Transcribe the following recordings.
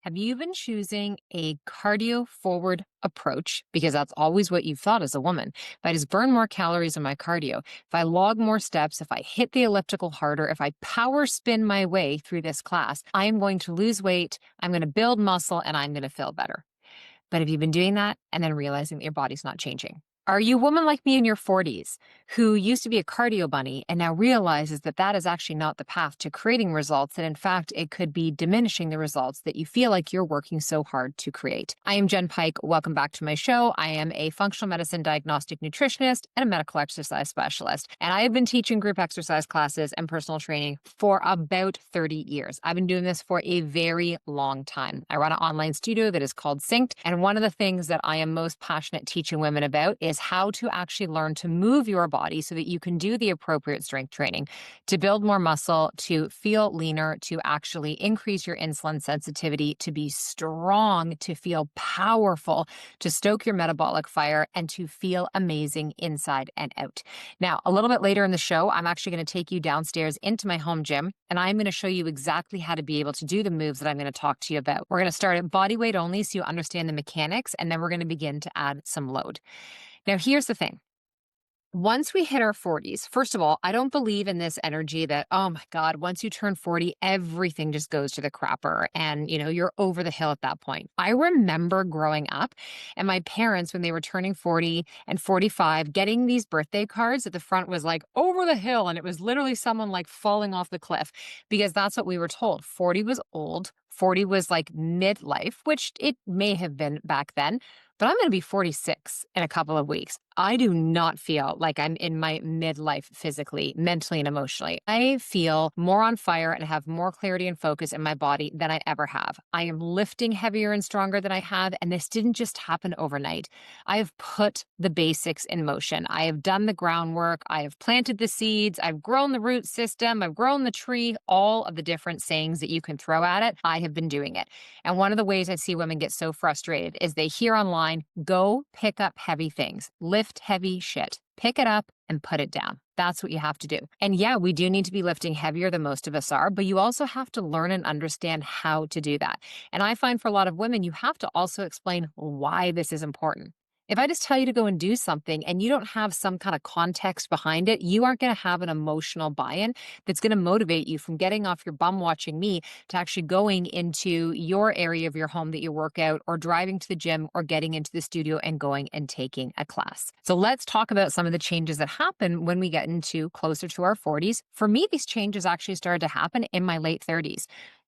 Have you been choosing a cardio forward approach? Because that's always what you've thought as a woman. If I just burn more calories in my cardio, if I log more steps, if I hit the elliptical harder, if I power spin my way through this class, I am going to lose weight, I'm going to build muscle, and I'm going to feel better. But have you been doing that and then realizing that your body's not changing? Are you a woman like me in your 40s who used to be a cardio bunny and now realizes that that is actually not the path to creating results, and in fact, it could be diminishing the results that you feel like you're working so hard to create? I am Jenn Pike. Welcome back to my show. I am a functional medicine diagnostic nutritionist and a medical exercise specialist, and I have been teaching group exercise classes and personal training for about 30 years. I've been doing this for a very long time. I run an online studio that is called Synced, and one of the things that I am most passionate teaching women about is how to actually learn to move your body so that you can do the appropriate strength training, to build more muscle, to feel leaner, to actually increase your insulin sensitivity, to be strong, to feel powerful, to stoke your metabolic fire, and to feel amazing inside and out. Now, a little bit later in the show, I'm actually going to take you downstairs into my home gym, and I'm going to show you exactly how to be able to do the moves that I'm going to talk to you about. We're going to start at body weight only so you understand the mechanics, and then we're going to begin to add some load. Now, here's the thing. Once we hit our 40s, first of all, I don't believe in this energy that, oh my God, once you turn 40, everything just goes to the crapper and, you're over the hill at that point. I remember growing up and my parents, when they were turning 40 and 45, getting these birthday cards at the front was like over the hill. And it was literally someone like falling off the cliff, because that's what we were told. 40 was old. 40 was like midlife, which it may have been back then. But I'm going to be 46 in a couple of weeks. I do not feel like I'm in my midlife physically, mentally, and emotionally. I feel more on fire and have more clarity and focus in my body than I ever have. I am lifting heavier and stronger than I have, and this didn't just happen overnight. I have put the basics in motion. I have done the groundwork. I have planted the seeds. I've grown the root system. I've grown the tree, all of the different sayings that you can throw at it. I have been doing it. And one of the ways I see women get so frustrated is they hear online, go pick up heavy things, lift heavy shit, pick it up and put it down. That's what you have to do. And yeah, we do need to be lifting heavier than most of us are, but you also have to learn and understand how to do that. And I find for a lot of women, you have to also explain why this is important. If I just tell you to go and do something and you don't have some kind of context behind it, you aren't going to have an emotional buy-in that's going to motivate you from getting off your bum watching me to actually going into your area of your home that you work out, or driving to the gym, or getting into the studio and going and taking a class. So let's talk about some of the changes that happen when we get into closer to our 40s. For me, these changes actually started to happen in my late 30s.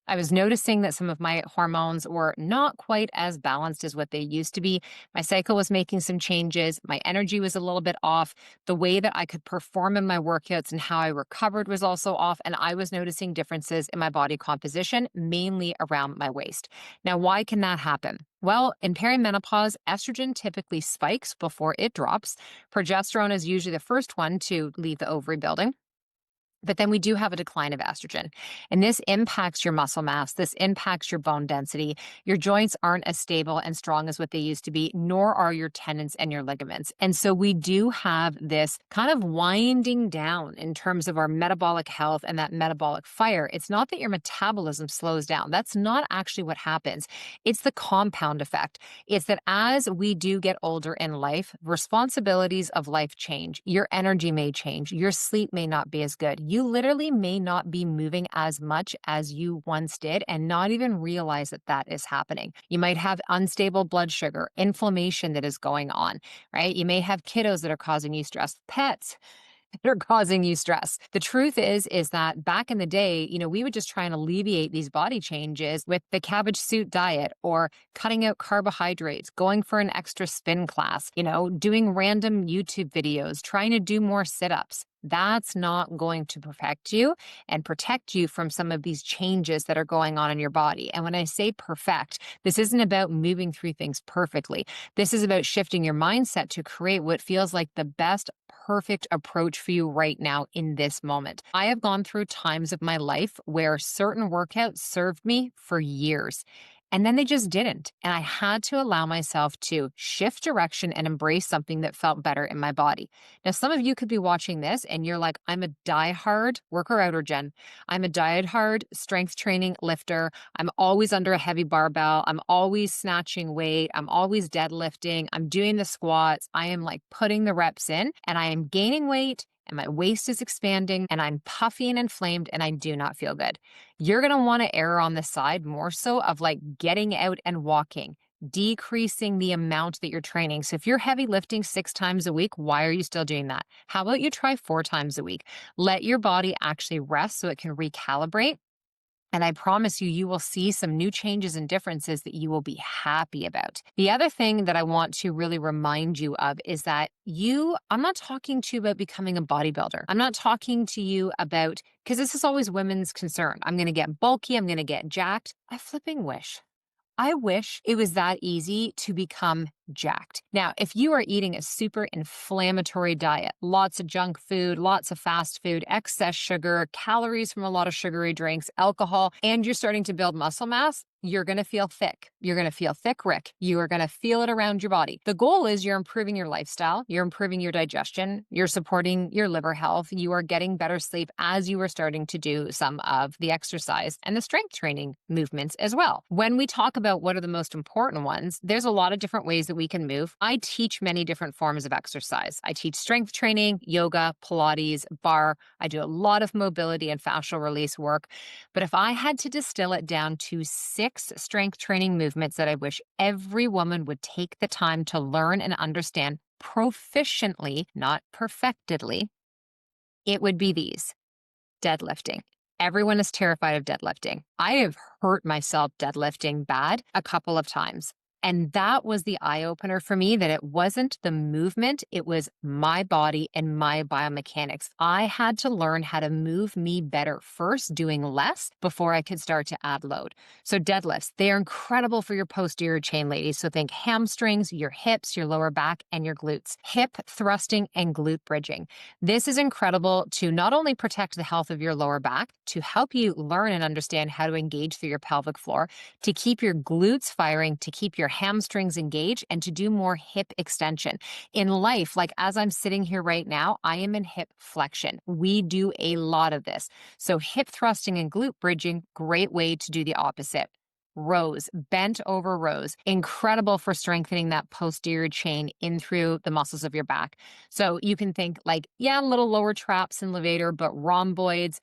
I was noticing that some of my hormones were not quite as balanced as what they used to be. My cycle was making some changes. My energy was a little bit off. The way that I could perform in my workouts and how I recovered was also off. And I was noticing differences in my body composition, mainly around my waist. Now, why can that happen? Well, in perimenopause, estrogen typically spikes before it drops. Progesterone is usually the first one to leave the ovary building. But then we do have a decline of estrogen, and this impacts your muscle mass. This impacts your bone density. Your joints aren't as stable and strong as what they used to be, nor are your tendons and your ligaments. And so we do have this kind of winding down in terms of our metabolic health and that metabolic fire. It's not that your metabolism slows down. That's not actually what happens. It's the compound effect. It's that as we do get older in life, responsibilities of life change. Your energy may change. Your sleep may not be as good. You literally may not be moving as much as you once did and not even realize that that is happening. You might have unstable blood sugar, inflammation that is going on, right? You may have kiddos that are causing you stress, pets that are causing you stress. The truth is that back in the day, we would just try and alleviate these body changes with the cabbage suit diet, or cutting out carbohydrates, going for an extra spin class, doing random YouTube videos, trying to do more sit-ups. That's not going to perfect you and protect you from some of these changes that are going on in your body. And when I say perfect, this isn't about moving through things perfectly. This is about shifting your mindset to create what feels like the best, perfect approach for you right now in this moment. I have gone through times of my life where certain workouts served me for years. And then they just didn't. And I had to allow myself to shift direction and embrace something that felt better in my body. Now, some of you could be watching this and you're like, I'm a diehard worker outer, Jen. I'm a diehard strength training lifter. I'm always under a heavy barbell. I'm always snatching weight. I'm always deadlifting. I'm doing the squats. I am like putting the reps in and I am gaining weight and my waist is expanding and I'm puffy and inflamed and I do not feel good. You're going to want to err on the side more so of like getting out and walking, decreasing the amount that you're training. So if you're heavy lifting 6 times a week, why are you still doing that? How about you try 4 times a week? Let your body actually rest so it can recalibrate. And I promise you, you will see some new changes and differences that you will be happy about. The other thing that I want to really remind you of is that I'm not talking to you about becoming a bodybuilder. I'm not talking to you about, because this is always women's concern. I'm going to get bulky. I'm going to get jacked. I flipping wish. I wish it was that easy to become jacked. Now, if you are eating a super inflammatory diet, lots of junk food, lots of fast food, excess sugar, calories from a lot of sugary drinks, alcohol, and you're starting to build muscle mass, you're going to feel thick. You're going to feel thick, Rick. You are going to feel it around your body. The goal is you're improving your lifestyle. You're improving your digestion. You're supporting your liver health. You are getting better sleep as you are starting to do some of the exercise and the strength training movements as well. When we talk about what are the most important ones, there's a lot of different ways that we can move. I teach many different forms of exercise. I teach strength training, yoga, Pilates, bar. I do a lot of mobility and fascial release work. But if I had to distill it down to 6 strength training movements that I wish every woman would take the time to learn and understand proficiently, not perfectedly, it would be these. Deadlifting. Everyone is terrified of deadlifting. I have hurt myself deadlifting bad a couple of times. And that was the eye opener for me, that it wasn't the movement, it was my body and my biomechanics. I had to learn how to move me better first, doing less before I could start to add load. So deadlifts, they are incredible for your posterior chain, ladies. So think hamstrings, your hips, your lower back, and your glutes. Hip thrusting and glute bridging. This is incredible to not only protect the health of your lower back, to help you learn and understand how to engage through your pelvic floor, to keep your glutes firing, to keep your hamstrings engaged, and to do more hip extension. In life, like as I'm sitting here right now, I am in hip flexion. We do a lot of this. So hip thrusting and glute bridging, great way to do the opposite. Rows, bent over rows, incredible for strengthening that posterior chain in through the muscles of your back. So you can think like, yeah, little lower traps and levator, but rhomboids,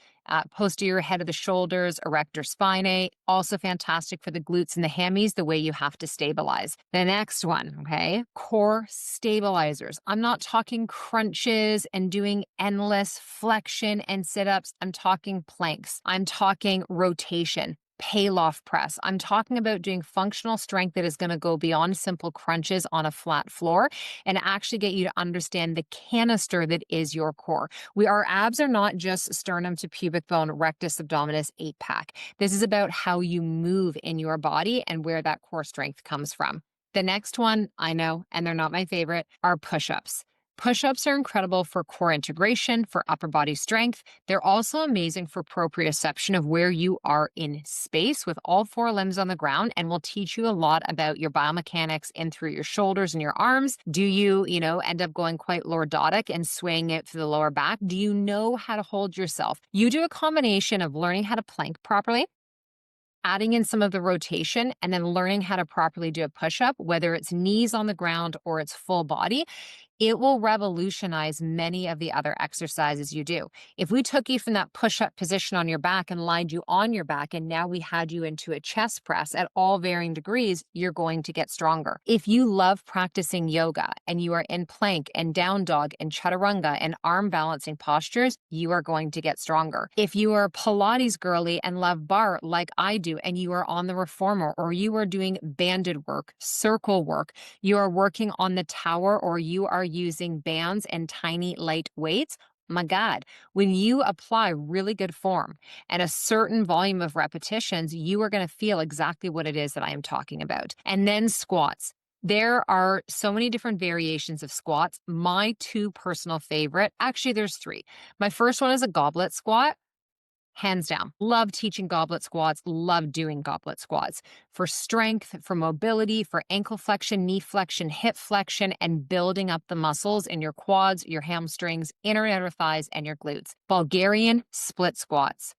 posterior head of the shoulders, erector spinae, also fantastic for the glutes and the hammies, the way you have to stabilize. The next one, okay, core stabilizers. I'm not talking crunches and doing endless flexion and sit-ups. I'm talking planks. I'm talking rotation. Payloft press. I'm talking about doing functional strength that is going to go beyond simple crunches on a flat floor and actually get you to understand the canister that is your core. Our abs are not just sternum to pubic bone, rectus abdominis, 8-pack. This is about how you move in your body and where that core strength comes from. The next one, I know, and they're not my favorite, are push-ups. Push-ups are incredible for core integration, for upper body strength. They're also amazing for proprioception of where you are in space with all 4 limbs on the ground, and will teach you a lot about your biomechanics in through your shoulders and your arms. Do you, end up going quite lordotic and swaying it through the lower back? Do you know how to hold yourself? You do a combination of learning how to plank properly, adding in some of the rotation, and then learning how to properly do a push-up, whether it's knees on the ground or it's full body. It will revolutionize many of the other exercises you do. If we took you from that push-up position on your back and lined you on your back, and now we had you into a chest press at all varying degrees, you're going to get stronger. If you love practicing yoga and you are in plank and down dog and chaturanga and arm balancing postures, you are going to get stronger. If you are a Pilates girly and love bar like I do, and you are on the reformer, or you are doing banded work, circle work, you are working on the tower, or you are using bands and tiny light weights, my God, when you apply really good form and a certain volume of repetitions, you are going to feel exactly what it is that I am talking about. And then squats. There are so many different variations of squats. My 2 personal favorite, actually there's 3. My first one is a goblet squat. hands down. Love teaching goblet squats, love doing goblet squats for strength, for mobility, for ankle flexion, knee flexion, hip flexion, and building up the muscles in your quads, your hamstrings, inner and outer thighs, and your glutes. Bulgarian split squats.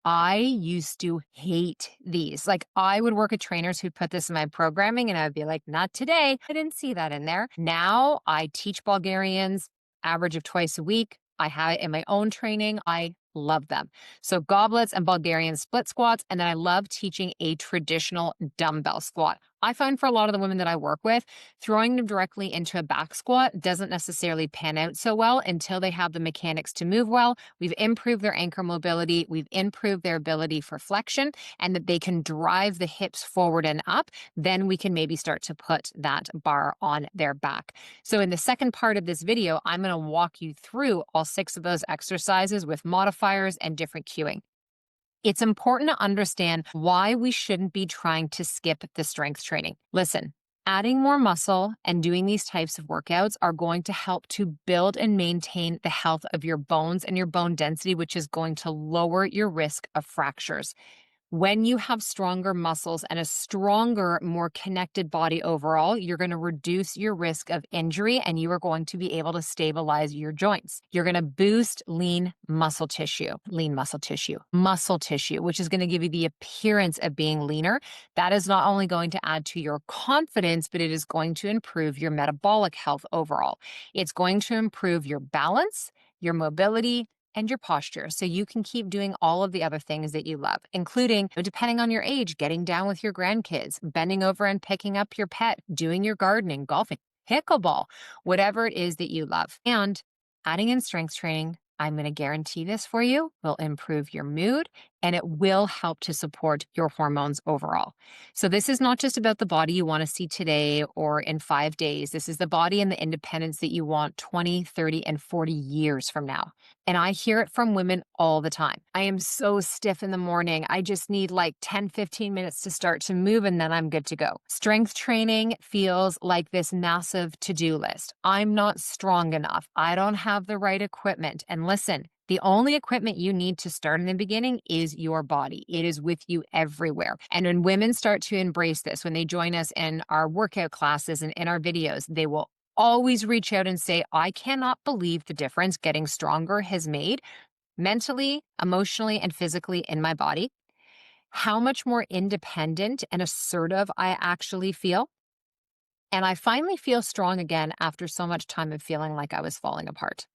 I used to hate these. Like, I would work with trainers who'd put this in my programming and I'd be like, not today. I didn't see that in there. Now I teach Bulgarians average of twice a week. I have it in my own training. I love them. So goblets and Bulgarian split squats. And then I love teaching a traditional dumbbell squat. I find for a lot of the women that I work with, throwing them directly into a back squat doesn't necessarily pan out so well until they have the mechanics to move well. We've improved their ankle mobility. We've improved their ability for flexion and that they can drive the hips forward and up. Then we can maybe start to put that bar on their back. So in the second part of this video, I'm going to walk you through all 6 of those exercises with modifiers and different cueing. It's important to understand why we shouldn't be trying to skip the strength training. Listen, adding more muscle and doing these types of workouts are going to help to build and maintain the health of your bones and your bone density, which is going to lower your risk of fractures. When you have stronger muscles and a stronger, more connected body overall, you're going to reduce your risk of injury and you are going to be able to stabilize your joints. You're going to boost muscle tissue, which is going to give you the appearance of being leaner. That is not only going to add to your confidence, but it is going to improve your metabolic health overall. It's going to improve your balance, your mobility, and your posture so you can keep doing all of the other things that you love, including, depending on your age, getting down with your grandkids, bending over and picking up your pet, doing your gardening, golfing, pickleball, whatever it is that you love. And adding in strength training, I'm going to guarantee this for you, will improve your mood and it will help to support your hormones overall. So this is not just about the body you want to see today or in 5 days. This is the body and the independence that you want 20, 30, and 40 years from now. And I hear it from women all the time. I am so stiff in the morning. I just need like 10, 15 minutes to start to move and then I'm good to go. Strength training feels like this massive to-do list. I'm not strong enough. I don't have the right equipment. And listen, the only equipment you need to start in the beginning is your body. It is with you everywhere. And when women start to embrace this, when they join us in our workout classes and in our videos, they will always reach out and say, I cannot believe the difference getting stronger has made mentally, emotionally, and physically in my body. How much more independent and assertive I actually feel. And I finally feel strong again after so much time of feeling like I was falling apart.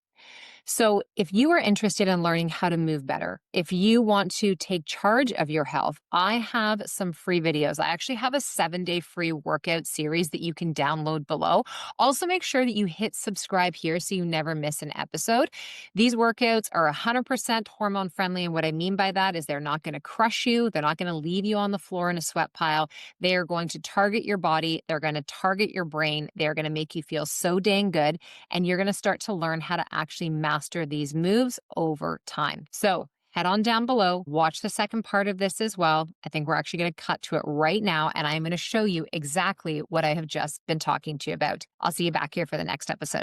So if you are interested in learning how to move better, if you want to take charge of your health, I have some free videos. I actually have a 7-day free workout series that you can download below. Also, make sure that you hit subscribe here so you never miss an episode. These workouts are 100% hormone friendly. And what I mean by that is they're not going to crush you. They're not going to leave you on the floor in a sweat pile. They are going to target your body. They're going to target your brain. They're going to make you feel so dang good. And you're going to start to learn how to actually master these moves over time. So head on down below, watch the second part of this as well. I think we're actually going to cut to it right now, and I'm going to show you exactly what I have just been talking to you about. I'll see you back here for the next episode.